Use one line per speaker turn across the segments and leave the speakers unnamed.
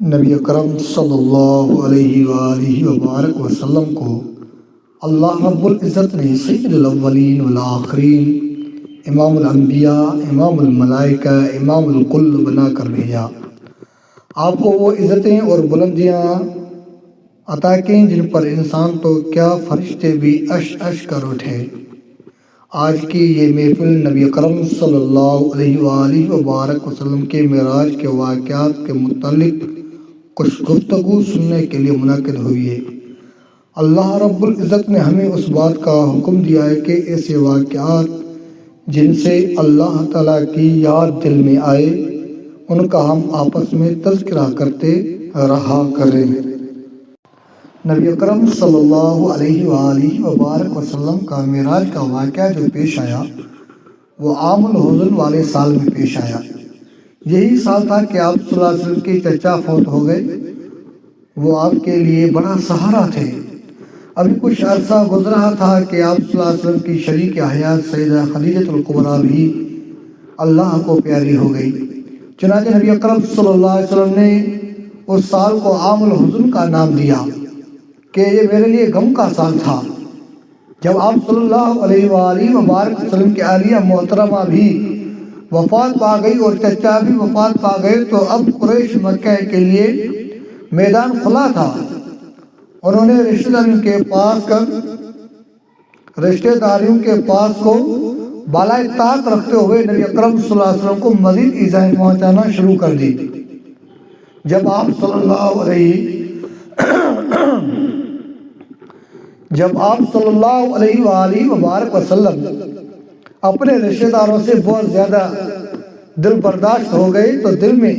نبی اکرم صلی اللہ علیہ وآلہ وبارک وسلم کو اللہ رب العزت نے سید الاولین والآخرین، امام الانبیاء، امام الملائکہ، امام الکل بنا کر بھیجا۔ آپ کو وہ عزتیں اور بلندیاں عطا کیں جن پر انسان تو کیا فرشتے بھی عش عش کر اٹھے۔ آج کی یہ محفل نبی اکرم صلی اللہ علیہ وآلہ وبارک وسلم کے معراج کے واقعات کے متعلق کچھ گفتگو سننے کے لیے منعقد ہوئی ہے۔ اللہ رب العزت نے ہمیں اس بات کا حکم دیا ہے کہ ایسے واقعات جن سے اللہ تعالیٰ کی یاد دل میں آئے ان کا ہم آپس میں تذکرہ کرتے رہا کریں۔ نبی اکرم صلی اللہ علیہ وآلہ وبارک وسلم کا معراج کا واقعہ جو پیش آیا وہ عام الحزن والے سال میں پیش آیا۔ یہی سال تھا کہ آپ صلی اللہ علیہ وسلم کے چچا فوت ہو گئے۔ وہ آپ کے لیے بڑا سہارا تھے۔ ابھی کچھ عرصہ گزرا تھا کہ آپ صلی اللہ علیہ وسلم کی شریک حیات سیدہ خدیجہ الکبریٰ بھی اللہ کو پیاری ہو گئی۔ چنانچہ نبی اکرم صلی اللہ علیہ وسلم نے اس سال کو عام الحزن کا نام دیا کہ یہ میرے لیے غم کا سال تھا۔ جب آپ صلی اللہ علیہ وآلہ وبارک وسلم کی عالیہ محترمہ بھی وفات پا گئی اور چچا بھی وفات پا گئے تو اب قریش مکہ کے لیے میدان کھلا تھا۔ انہوں نے رشتہ داریوں کے پاس کو بالائے طاق رکھتے ہوئے نبی اکرم صلی اللہ علیہ وسلم کو مزید ایذائیں پہنچانا شروع کر دی۔ جب آپ صلی اللہ علیہ وآلہ وبارک وسلم اپنے رشتہ داروں سے بہت زیادہ دل برداشت ہو گئے تو دل میں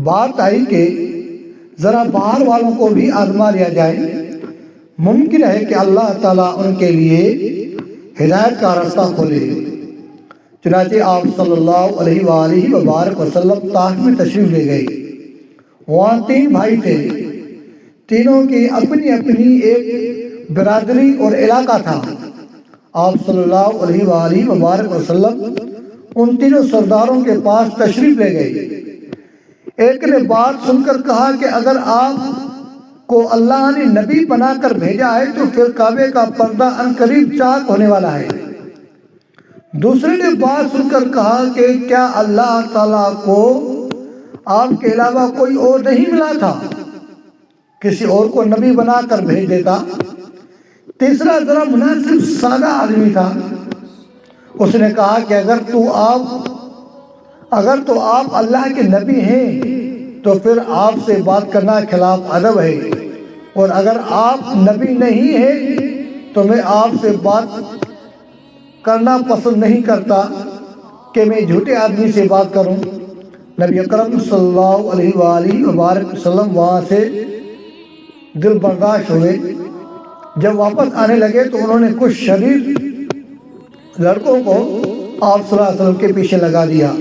بات آئی کہ ذرا باہر والوں کو بھی آزما لیا جائے، ممکن ہے کہ اللہ تعالیٰ ان کے لیے ہدایت کا راستہ کھولے۔ چنانچہ آپ صلی اللہ علیہ وآلہ وبارک وسلم طائف میں تشریف لے گئے۔ وہاں 3 بھائی تھے، تینوں کی اپنی اپنی ایک برادری اور علاقہ تھا۔ آپ صلی اللہ علیہ وآلہ وبارک وسلم ان تینوں سرداروں کے پاس تشریف لے گئے۔ ایک نے بات سن کر کہا کہ اگر آپ کو اللہ نے نبی بنا کر بھیجا ہے تو پھر کعبے کا پردہ عنقریب چاک ہونے والا ہے۔ دوسرے نے بات سن کر کہا کہ کیا اللہ تعالیٰ کو آپ کے علاوہ کوئی اور نہیں ملا تھا، کسی اور کو نبی بنا کر بھیج دیتا۔ تیسرا ذرا مناسب سادہ آدمی تھا، اس نے کہا کہ اگر تو آپ اللہ کے نبی ہیں تو پھر آپ سے بات کرنا خلاف ادب ہے، اور اگر آپ نبی نہیں ہیں تو میں آپ سے بات کرنا پسند نہیں کرتا کہ میں جھوٹے آدمی سے بات کروں۔ نبی اکرم صلی اللہ علیہ وآلہ وبارک وسلم وہاں سے دل برداشت ہوئے۔ جب واپس آنے لگے تو انہوں نے کچھ شدید لڑکوں کو آپ صلی اللہ علیہ وسلم کے پیچھے لگا دیا۔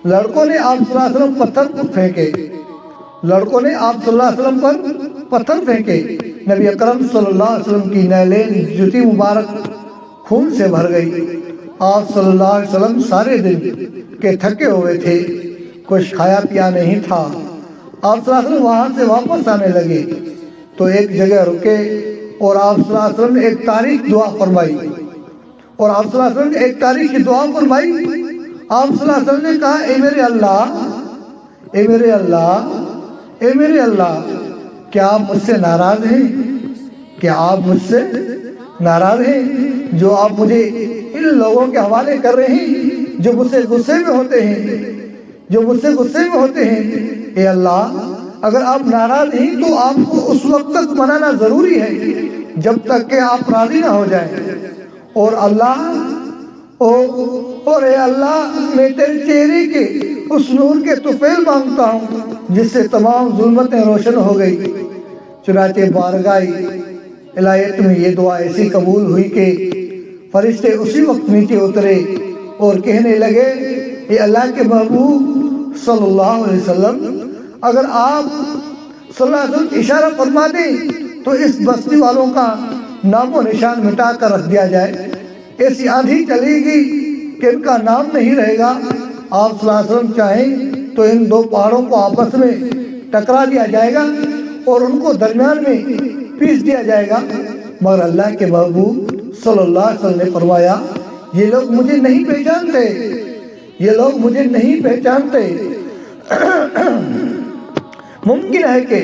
لڑکوں نے آپ صلی اللہ علیہ وسلم پر پتھر پھینکے۔ نبی اکرم صلی اللہ علیہ وسلم کی نعلین جوتی مبارک خون سے بھر گئی۔ آپ صلی اللہ علیہ وسلم سارے دن کے تھکے ہوئے تھے، کچھ کھایا پیا نہیں تھا۔ آپ صلی اللہ علیہ وسلم وہاں سے واپس آنے لگے تو ایک جگہ رکے اور آپ صلی اللہ علیہ وسلم نے ایک تاریخ دعا فرمائی۔ آپ صلی اللہ علیہ وسلم نے کہا اے میرے اللہ، کیا آپ مجھ سے ناراض ہیں؟ کیا آپ مجھ سے ناراض ہیں جو آپ مجھے ان لوگوں کے حوالے کر رہے ہیں جو مجھ سے غصے میں ہوتے ہیں؟ اے اللہ، اگر آپ ناراض ہیں تو آپ کو اس وقت تک منانا ضروری ہے جب تک کہ آپ راضی نہ ہو جائیں۔ اور اے اللہ، میں تیرے چہرے کے اس نور کے طفیل مانگتا ہوں جس سے تمام ظلمتیں روشن ہو گئی۔ چنانچہ بارگاہ الہیت میں یہ دعا ایسی قبول ہوئی کہ فرشتے اسی وقت نیچے اترے اور کہنے لگے اے اللہ کے محبوب صلی اللہ علیہ وسلم، اگر آپ صلی اللہ علیہ وسلم اشارہ فرما دیں تو اس بستی والوں کا نام و نشان مٹا کر رکھ دیا جائے۔ ایسی آندھی چلے گی کہ ان کا نام نہیں رہے گا۔ آپ صلی اللہ علیہ وسلم چاہیں تو ان 2 پہاڑوں کو آپس میں ٹکرا دیا جائے گا اور ان کو درمیان میں پیس دیا جائے گا۔ مگر اللہ کے محبوب صلی اللہ علیہ وسلم نے فرمایا یہ لوگ مجھے نہیں پہچانتے، یہ لوگ مجھے نہیں پہچانتے، ممکن ہے کہ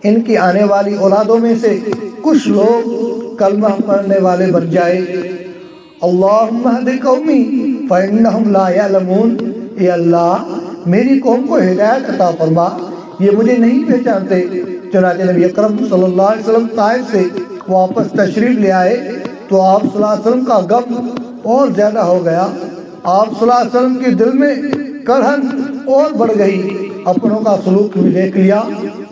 ان کی آنے والی اولادوں میں سے کچھ لوگ کلمہ پڑھنے والے بن جائے۔ اللہم اہد قومی فإنہم لا یعلمون، اے اللہ میری قوم کو ہدایت عطا فرما، یہ مجھے نہیں پہچانتے۔ چنانچہ نبی اکرم صلی اللہ علیہ وسلم طائف سے واپس تشریف لے آئے تو آپ صلی اللہ علیہ وسلم کا غم اور زیادہ ہو گیا۔ آپ صلی اللہ علیہ وسلم کے دل میں کڑھن اور بڑھ گئی، اپنوں کا سلوک بھی دیکھ لیا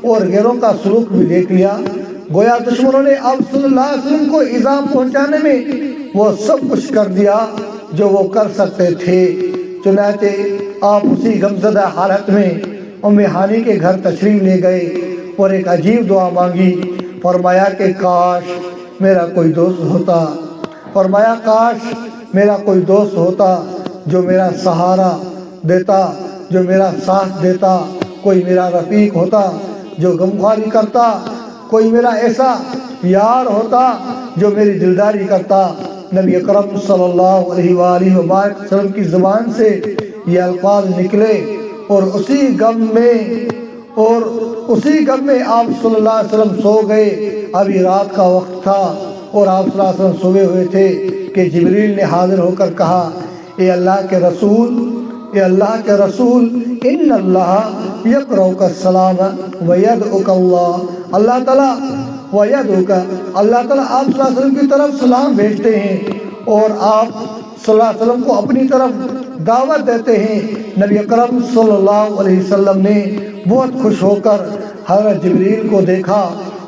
اور غیروں کا سلوک بھی دیکھ لیا، گویا دشمنوں نے آپ صلی اللہ علیہ وسلم کو ایذا پہنچانے میں وہ سب کچھ کر دیا جو وہ کر سکتے تھے۔ چنانچہ آپ اسی غمزدہ حالت میں ام ہانی کے گھر تشریف لے گئے اور ایک عجیب دعا مانگی، فرمایا کہ کاش میرا کوئی دوست ہوتا، فرمایا کاش میرا کوئی دوست ہوتا جو میرا سہارا دیتا، جو میرا ساتھ دیتا، کوئی میرا رفیق ہوتا جو غمخواری کرتا، کوئی میرا ایسا یار ہوتا جو میری دلداری کرتا۔ نبی اکرم صلی اللہ علیہ وآلہ وسلم کی زبان سے یہ الفاظ نکلے اور اسی غم میں آپ صلی اللہ علیہ وسلم سو گئے۔ ابھی رات کا وقت تھا اور آپ صلی اللہ علیہ وسلم سوئے ہوئے تھے کہ جبریل نے حاضر ہو کر کہا اے اللہ کے رسول، اے اللہ کے رسول، ان اللہ یقرؤک السلام ویدعوک اللہ، اللہ تعالیٰ ویدعوک، اللہ تعالیٰ آپ صلی اللہ علیہ وسلم کی طرف سلام بھیجتے ہیں اور آپ صلی اللہ علیہ وسلم کو اپنی طرف دعوت دیتے ہیں۔ نبی اکرم صلی اللہ علیہ وسلم نے بہت خوش ہو کر حضرت جبریل کو دیکھا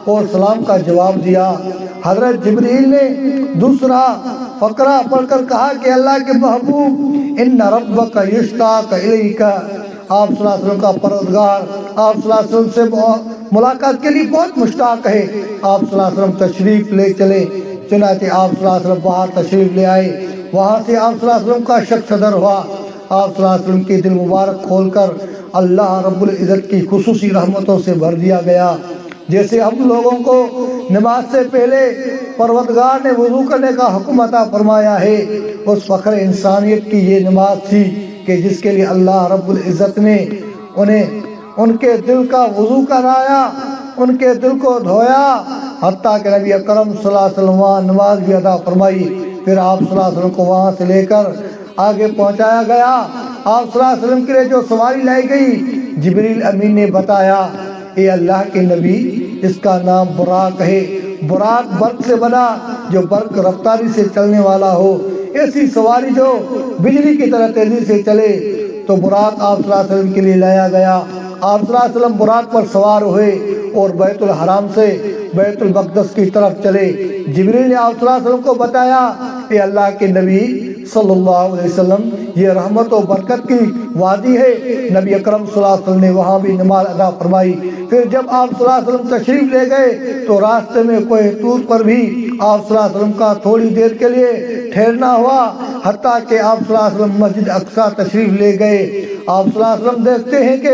اور سلام کا جواب دیا۔ حضرت جبریل نے دوسرا فقرہ پڑھ کر کہا کہ اللہ کے محبوب ان ربک یشتاق الیک، آپ صلی اللہ علیہ وسلم کا پروردگار آپ صلی اللہ علیہ وسلم سے ملاقات کے لیے بہت مشتاق ہے، آپ صلی اللہ علیہ وسلم تشریف لے چلے۔ چنانچہ آپ صلی اللہ علیہ وسلم باہر تشریف لے آئے، وہاں سے آپ صلی اللہ علیہ وسلم کا شک صدر ہوا۔ آپ صلی اللہ علیہ وسلم کے دل مبارک کھول کر اللہ رب العزت کی خصوصی رحمتوں سے بھر دیا گیا۔ جیسے ہم لوگوں کو نماز سے پہلے پروردگار نے وضو کرنے کا حکم عطا فرمایا ہے، اس فخر انسانیت کی یہ نماز تھی کہ جس کے لیے اللہ رب العزت نے ان کے دل کا وضو کرایا، ان کے دل کو دھویا، حتیٰ کہ نبی اکرم صلی اللہ علیہ وسلم وہاں نماز بھی ادا فرمائی۔ پھر آپ صلی اللہ علیہ وسلم کو وہاں سے لے کر آگے پہنچایا گیا۔ آپ صلی اللہ علیہ وسلم کے لیے جو سواری لائی گئی، جبریل امین نے بتایا اے اللہ کے نبی اس کا نام براق ہے، براق برق سے بنا جو برق رفتاری سے چلنے والا ہو، ایسی سواری جو بجلی کی طرح تیزی سے چلے۔ تو براق آپ صلی اللہ علیہ وسلم کے لیے لایا گیا۔ آپ صلی اللہ علیہ وسلم براق پر سوار ہوئے اور بیت الحرام سے بیت المقدس کی طرف چلے۔ جبریل نے آپ صلی اللہ علیہ وسلم کو بتایا کہ اللہ کے نبی صلی اللہ علیہ وسلم یہ رحمت و برکت کی وادی ہے۔ نبی اکرم صلی اللہ علیہ وسلم نے وہاں بھی نماز ادا فرمائی۔ پھر جب آپ صلی اللہ علیہ وسلم تشریف لے گئے تو راستے میں کوہ طور پر بھی آپ صلی اللہ علیہ وسلم کا تھوڑی دیر کے لیے ٹھہرنا ہوا، حتیٰ کہ آپ صلی اللہ علیہ وسلم مسجد اقصیٰ تشریف لے گئے۔ آپ صلی اللہ علیہ وسلم دیکھتے ہیں کہ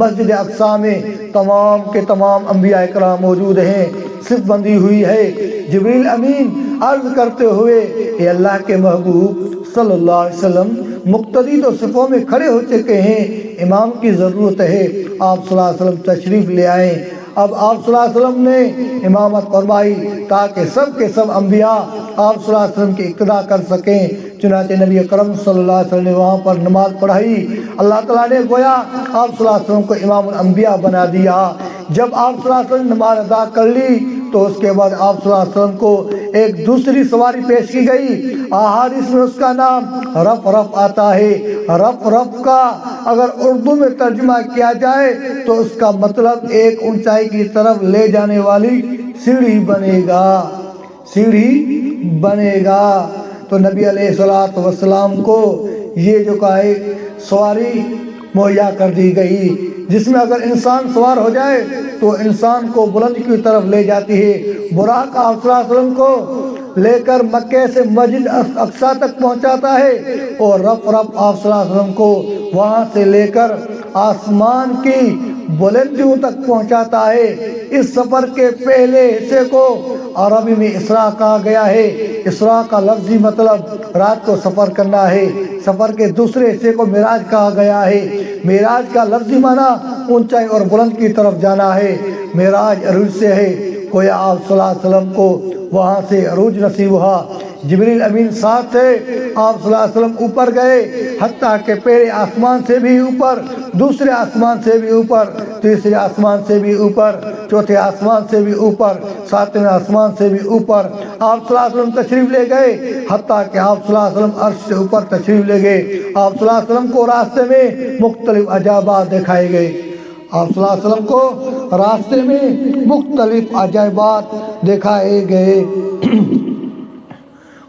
مسجد اقصیٰ میں تمام کے تمام انبیاء اکرام موجود ہیں، صف بندی ہوئی ہے۔ جبریل امین عرض کرتے ہوئے اے اللہ کے محبوب صلی اللہ علیہ وسلم مقتدی تو صفوں میں کھڑے ہو چکے ہیں، امام کی ضرورت ہے۔ آپ صلی اللہ علیہ وسلم تشریف لے آئیں۔ اب آپ صلی اللہ علیہ وسلم نے امامت فرمائی تاکہ سب کے سب انبیاء آپ صلی اللہ علیہ وسلم کی اقتداء کر سکیں۔ چنانچہ نبی اکرم صلی اللہ علیہ وسلم نے وہاں پر نماز پڑھائی۔ اللہ تعالیٰ نے گویا آپ صلی اللہ علیہ وسلم کو امام الانبیاء بنا دیا۔ جب آپ صلی اللہ علیہ وسلم نے نماز ادا کر لی تو اس کے بعد آپ صلی اللہ علیہ وسلم کو ایک دوسری سواری پیش کی گئی۔ احادیث میں اس کا نام رف آتا ہے۔ رف کا اگر اردو میں ترجمہ کیا جائے تو اس کا مطلب ایک اونچائی کی طرف لے جانے والی سیڑھی بنے گا۔ تو نبی علیہ الصلوۃ والسلام کو یہ جو سواری مہیا کر دی گئی، جس میں اگر انسان سوار ہو جائے تو انسان کو بلند کی طرف لے جاتی ہے۔ براق آپ صلی اللہ علیہ وسلم کو لے کر مکے سے مسجد اقصیٰ تک پہنچاتا ہے اور رب آپ صلی اللہ علیہ وسلم کو وہاں سے لے کر آسمان کی بلندیوں تک پہنچاتا ہے۔ اس سفر کے پہلے حصے کو عربی میں اسراء کہا گیا ہے۔ اسراء کا لفظی مطلب رات کو سفر کرنا ہے۔ سفر کے دوسرے حصے کو معراج کہا گیا ہے۔ معراج کا لفظی معنی اونچائی اور بلند کی طرف جانا ہے۔ معراج عروج سے ہے، گویا آپ صلی اللہ علیہ وسلم کو وہاں سے عروج نصیب ہوا۔ جبریل امین ساتھ تھے، آپ صلی اللہ علیہ وسلم اوپر گئے، حتیٰ کہ پہلے آسمان سے بھی اوپر، دوسرے آسمان سے بھی اوپر، تیسرے آسمان سے بھی اوپر، چوتھے آسمان سے بھی اوپر، ساتویں آسمان سے بھی اوپر آپ صلی اللہ علیہ وسلم تشریف لے گئے، حتیٰ کہ آپ صلی اللہ علیہ وسلم عرش سے اوپر تشریف لے گئے۔ آپ صلی اللہ علیہ وسلم کو راستے میں مختلف عجائبات دکھائے گئے۔ آپ صلی اللہ علیہ وسلم کو راستے میں مختلف عجائبات دکھائے گئے۔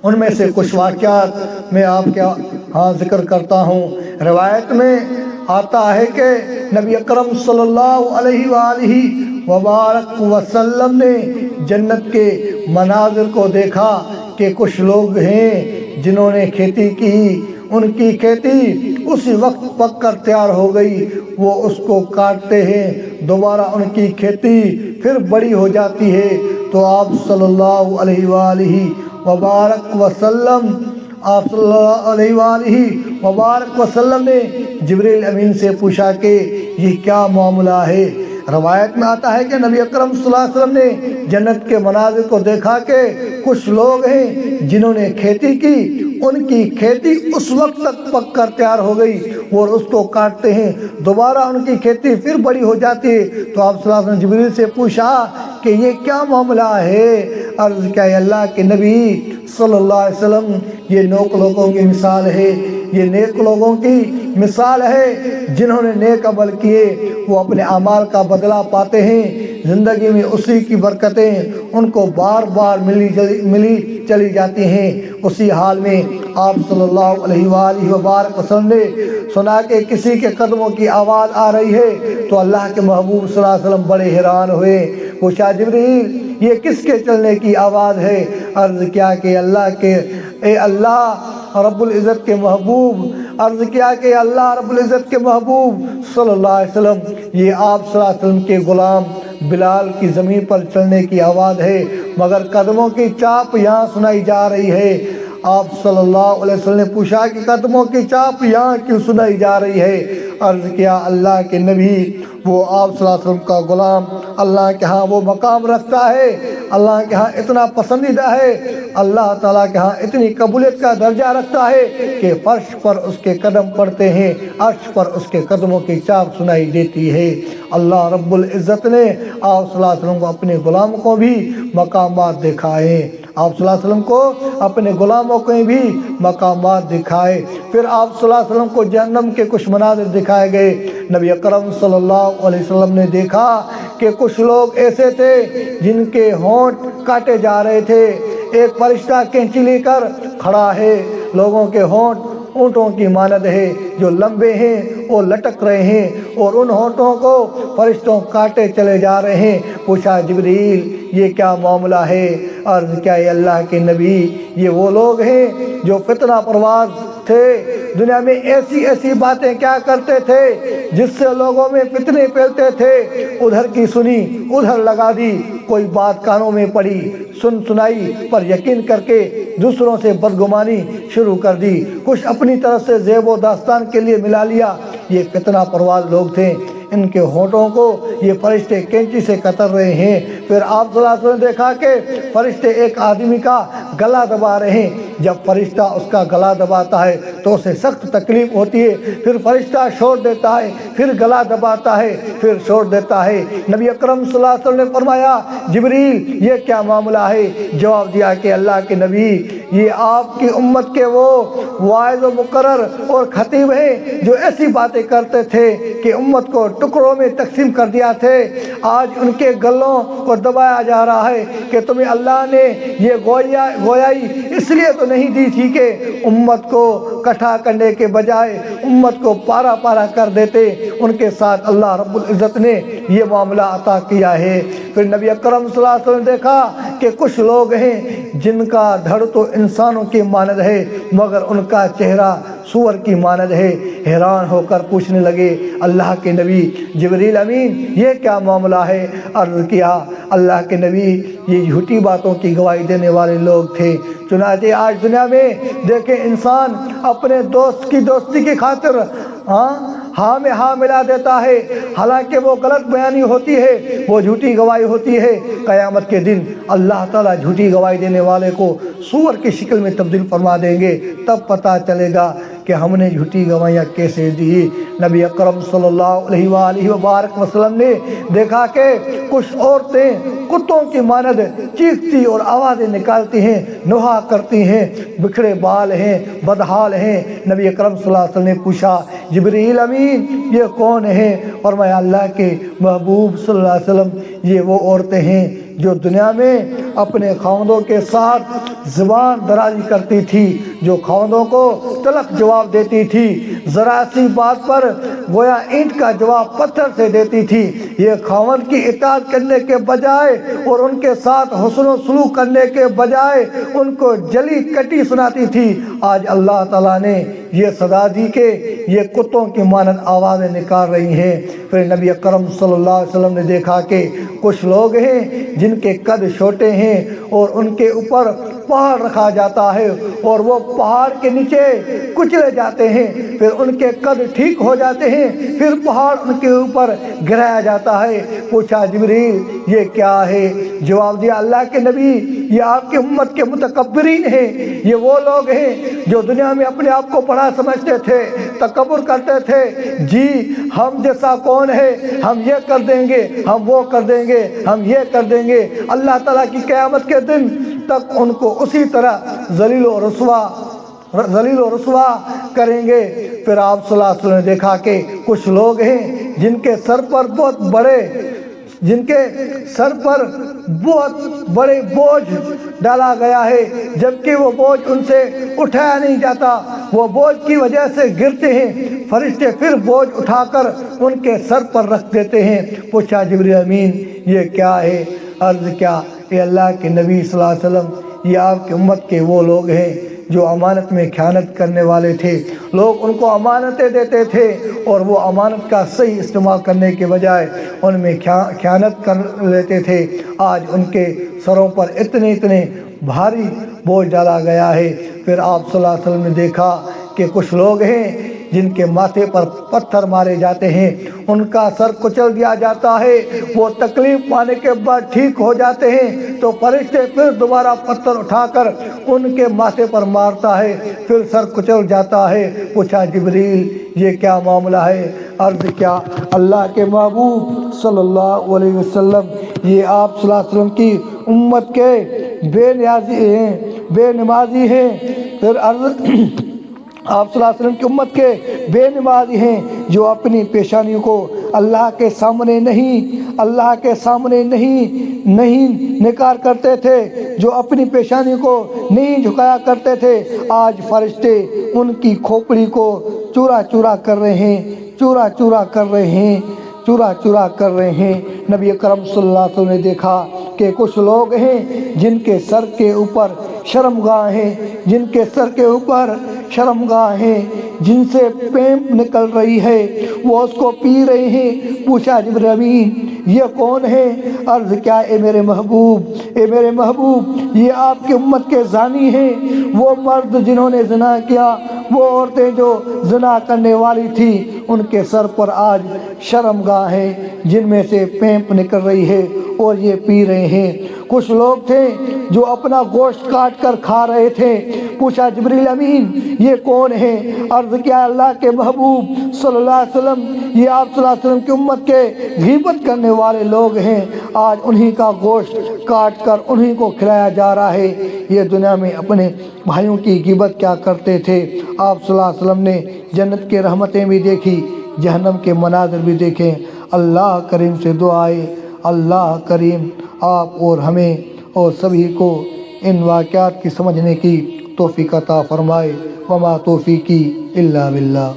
ان میں سے کچھ واقعات میں آپ کے ہاں ذکر کرتا ہوں۔ روایت میں آتا ہے کہ نبی اکرم صلی اللہ علیہ وآلہ وبارک وسلم نے جنت کے مناظر کو دیکھا کہ کچھ لوگ ہیں جنہوں نے کھیتی کی، ان کی کھیتی اسی وقت پک کر تیار ہو گئی، وہ اس کو کاٹتے ہیں، دوبارہ ان کی کھیتی پھر بڑی ہو جاتی ہے۔ تو آپ صلی اللہ علیہ وآلہ وبارک وسلم آپ صلی اللہ علیہ وآلہ وبارک وسلم نے جبریل امین سے پوچھا کہ یہ کیا معاملہ ہے؟ روایت میں آتا ہے کہ نبی اکرم صلی اللہ علیہ وسلم نے جنت کے مناظر کو دیکھا کہ کچھ لوگ ہیں جنہوں نے کھیتی کی، ان کی کھیتی اس وقت تک پک کر تیار ہو گئی، وہ اس کو کاٹتے ہیں، دوبارہ ان کی کھیتی پھر بڑی ہو جاتی ہے۔ تو آپ صلی اللہ علیہ وسلم جبریل سے پوچھا کہ یہ کیا معاملہ ہے؟ عرض کیا اللہ کے نبی صلی اللہ علیہ وسلم یہ نیک لوگوں کی مثال ہے، یہ نیک لوگوں کی مثال ہے جنہوں نے نیک عمل کیے، وہ اپنے اعمال کا بدلہ پاتے ہیں، زندگی میں اسی کی برکتیں ان کو بار بار ملی چلی جاتی ہیں۔ اسی حال میں آپ صلی اللہ علیہ وآلہ وبارک وسلم نے سنا کہ کسی کے قدموں کی آواز آ رہی ہے، تو اللہ کے محبوب صلی اللہ علیہ وسلم بڑے حیران ہوئے، پوچھا جبریل یہ کس کے چلنے کی آواز ہے؟ عرض کیا کہ اے اللہ رب العزت کے محبوب، عرض کیا کہ اللہ رب العزت کے محبوب صلی اللہ علیہ وسلم یہ آپ صلی اللہ علیہ وسلم کے غلام بلال کی زمین پر چلنے کی آواز ہے، مگر قدموں کی چاپ یہاں سنائی جا رہی ہے۔ آپ صلی اللہ علیہ وسلم نے پوچھا کہ قدموں کی چاپ یہاں کیوں سنائی جا رہی ہے؟ عرض کیا اللہ کے نبی وہ آپ صلی اللہ علیہ وسلم کا غلام اللہ کے ہاں وہ مقام رکھتا ہے، اللہ کے ہاں اتنا پسندیدہ ہے، اللہ تعالیٰ کے ہاں اتنی قبولیت کا درجہ رکھتا ہے کہ فرش پر اس کے قدم پڑتے ہیں، عرش پر اس کے قدموں کی چاپ سنائی دیتی ہے۔ اللہ رب العزت نے آپ صلی اللہ علیہ وسلم کو اپنے غلام کو بھی مقامات دکھائے، آپ صلی اللہ علیہ وسلم کو اپنے غلاموں کو بھی مقامات دکھائے۔ پھر آپ صلی اللہ علیہ وسلم کو جہنم کے کچھ مناظر دکھائے گئے۔ نبی اکرم صلی اللہ علیہ وسلم نے دیکھا کہ کچھ لوگ ایسے تھے جن کے ہونٹ کاٹے جا رہے تھے، ایک فرشتہ کینچی لے کر کھڑا ہے، لوگوں کے ہونٹ اونٹوں کی مانند ہے جو لمبے ہیں، وہ لٹک رہے ہیں اور ان ہونٹوں کو فرشتوں کاٹے چلے جا رہے ہیں۔ پوچھا جبریل یہ کیا معاملہ ہے؟ عرض کیا اللہ کے نبی یہ وہ لوگ ہیں جو فتنہ پرواز تھے، دنیا میں ایسی ایسی باتیں کیا کرتے تھے جس سے لوگوں میں فتنے پھیلتے تھے، ادھر کی سنی ادھر لگا دی، کوئی بات کانوں میں پڑی سنائی پر یقین کر کے دوسروں سے بدگمانی شروع کر دی، کچھ اپنی طرف سے زیب و داستان کے لیے ملا لیا۔ یہ فتنہ پرواز لوگ تھے، ان کے ہونٹوں کو یہ فرشتے کینچی سے کتر رہے ہیں۔ پھر آپ صلی اللہ علیہ وسلم نے دیکھا کہ فرشتے ایک آدمی کا گلا دبا رہے ہیں، جب فرشتہ اس کا گلا دباتا ہے تو اسے سخت تکلیف ہوتی ہے، پھر فرشتہ چھوڑ دیتا ہے، پھر گلا دباتا ہے، پھر چھوڑ دیتا ہے۔ نبی اکرم صلی اللہ علیہ وسلم نے فرمایا جبریل یہ کیا معاملہ ہے؟ جواب دیا کہ اللہ کے نبی یہ آپ کی امت کے وہ واعظ و مقرر اور خطیب ہیں جو ایسی باتیں کرتے تھے کہ امت کو ٹکڑوں میں تقسیم کر دیا تھے، آج ان کے گلوں کو دبایا جا رہا ہے کہ تمہیں اللہ نے یہ گویائی اس لیے تو نہیں دی تھی کہ امت کو اکٹھا کرنے کے بجائے امت کو پارا پارا کر دیتے، ان کے ساتھ اللہ رب العزت نے یہ معاملہ عطا کیا ہے۔ پھر نبی اکرم صلی اللہ علیہ وسلم نے دیکھا کہ کچھ لوگ ہیں جن کا دھڑ تو انسانوں کی مانند ہے مگر ان کا چہرہ سور کی مانند ہے۔ حیران ہو کر پوچھنے لگے اللہ کے نبی جبریل امین یہ کیا معاملہ ہے؟ عرض کیا اللہ کے نبی یہ جھوٹی باتوں کی گواہی دینے والے لوگ تھے۔ چنانچہ آج دنیا میں دیکھیں انسان اپنے دوست کی دوستی کی خاطر ہاں میں ہاں ملا دیتا ہے، حالانکہ وہ غلط بیانی ہوتی ہے، وہ جھوٹی گواہی ہوتی ہے۔ قیامت کے دن اللہ تعالیٰ جھوٹی گواہی دینے والے کو سور کی شکل میں تبدیل فرما دیں گے، تب پتہ چلے گا کہ ہم نے جھوٹی گواہیاں کیسے دی۔ نبی اکرم صلی اللہ علیہ وآلہ وبارک وسلم نے دیکھا کہ کچھ عورتیں کتوں کی مانند چیختی اور آوازیں نکالتی ہیں، نوحہ کرتی ہیں، بکھرے بال ہیں، بدحال ہیں۔ نبی اکرم صلی اللہ علیہ وسلم نے پوچھا جبریل امین یہ کون ہیں؟ فرمایا اللہ کے محبوب صلی اللہ علیہ وسلم یہ وہ عورتیں ہیں جو دنیا میں اپنے خاوندوں کے ساتھ زبان درازی کرتی تھی، جو خاوندوں کو تلخ جواب دیتی تھی، ذرا سی بات پر گویا اینٹ کا جواب پتھر سے دیتی تھی۔ یہ خاوند کی اطاعت کرنے کے بجائے اور ان کے ساتھ حسن و سلوک کرنے کے بجائے ان کو جلی کٹی سناتی تھی۔ آج اللہ تعالیٰ نے یہ سزا دی کہ یہ کتوں کی مانند آوازیں نکال رہی ہیں۔ پھر نبی اکرم صلی اللہ علیہ وسلم نے دیکھا کہ کچھ لوگ ہیں جن کے قد چھوٹے ہیں اور ان کے اوپر پہاڑ رکھا جاتا ہے اور وہ پہاڑ کے نیچے کچلے جاتے ہیں، پھر ان کے قد ٹھیک ہو جاتے ہیں، پھر پہاڑ ان کے اوپر گرایا جاتا ہے۔ پوچھا جبریل یہ کیا ہے؟ جواب دیا اللہ کے نبی یہ آپ کی امت کے متکبرین ہیں، یہ وہ لوگ ہیں جو دنیا میں اپنے آپ کو بڑا سمجھتے تھے، تکبر کرتے تھے، جی ہم جیسا کون ہے، ہم یہ کر دیں گے، ہم وہ کر دیں گے، ہم یہ کر دیں گے۔ اللہ تعالیٰ کی قیامت کے دن تک ان کو اسی طرح ذلیل و رسوا کریں گے۔ پھر آپ صلی اللہ علیہ وسلم نے دیکھا کہ کچھ لوگ ہیں جن کے سر پر بہت بڑے بوجھ ڈالا گیا ہے، جبکہ وہ بوجھ ان سے اٹھایا نہیں جاتا، وہ بوجھ کی وجہ سے گرتے ہیں، فرشتے پھر بوجھ اٹھا کر ان کے سر پر رکھ دیتے ہیں۔ پوچھا جبریل امین یہ کیا ہے؟ عرض کیا اے اللہ کے نبی صلی اللہ علیہ وسلم یہ آپ کی امت کے وہ لوگ ہیں جو امانت میں خیانت کرنے والے تھے۔ لوگ ان کو امانتیں دیتے تھے اور وہ امانت کا صحیح استعمال کرنے کے بجائے ان میں خیانت کر لیتے تھے۔ آج ان کے سروں پر اتنے بھاری بوجھ ڈالا گیا ہے۔ پھر آپ صلی اللہ علیہ وسلم نے دیکھا کہ کچھ لوگ ہیں جن کے ماتھے پر پتھر مارے جاتے ہیں، ان کا سر کچل دیا جاتا ہے، وہ تکلیف پانے کے بعد ٹھیک ہو جاتے ہیں تو فرشتے پھر دوبارہ پتھر اٹھا کر ان کے ماتھے پر مارتا ہے، پھر سر کچل جاتا ہے۔ پوچھا جبریل یہ کیا معاملہ ہے؟ عرض کیا اللہ کے محبوب صلی اللہ علیہ وسلم یہ آپ صلی اللہ علیہ وسلم کی امت کے بے نمازی ہیں۔ پھر آپ صلی اللہ علیہ وسلم کی امت کے بے نمازی ہیں جو اپنی پیشانیوں کو اللہ کے سامنے نہیں نکار کرتے تھے، جو اپنی پیشانی کو نہیں جھکایا کرتے تھے۔ آج فرشتے ان کی کھوپڑی کو چورا چورا کر رہے ہیں۔ نبی اکرم صلی اللہ علیہ وسلم نے دیکھا کہ کچھ لوگ ہیں جن کے سر کے اوپر شرمگاہ ہیں، جن سے پیمپ نکل رہی ہے، وہ اس کو پی رہے ہیں۔ پوچھا جبریل امین یہ کون ہے؟ عرض کیا اے میرے محبوب یہ آپ کی امت کے زانی ہیں، وہ مرد جنہوں نے زنا کیا، وہ عورتیں جو زنا کرنے والی تھی، ان کے سر پر آج شرمگاہ ہیں جن میں سے پیمپ نکل رہی ہے اور یہ پی رہے ہیں۔ کچھ لوگ تھے جو اپنا گوشت کاٹ کر کھا رہے تھے۔ پوچھا جبریل امین یہ کون ہے؟ عرض کیا اللہ کے محبوب صلی اللہ علیہ وسلم یہ آپ صلی اللہ علیہ وسلم کی امت کے غیبت کرنے والے لوگ ہیں، آج انہی کا گوشت کاٹ کر انہی کو کھلایا جا رہا ہے۔ یہ دنیا میں اپنے بھائیوں کی غیبت کیا کرتے تھے۔ آپ صلی اللہ علیہ وسلم نے جنت کے رحمتیں بھی دیکھی، جہنم کے مناظر بھی دیکھیں۔ اللہ کریم سے دعا ہے اللہ کریم آپ اور ہمیں اور سبھی کو ان واقعات کی سمجھنے کی توفیق عطا فرمائے۔ وما توفیقی الا باللہ۔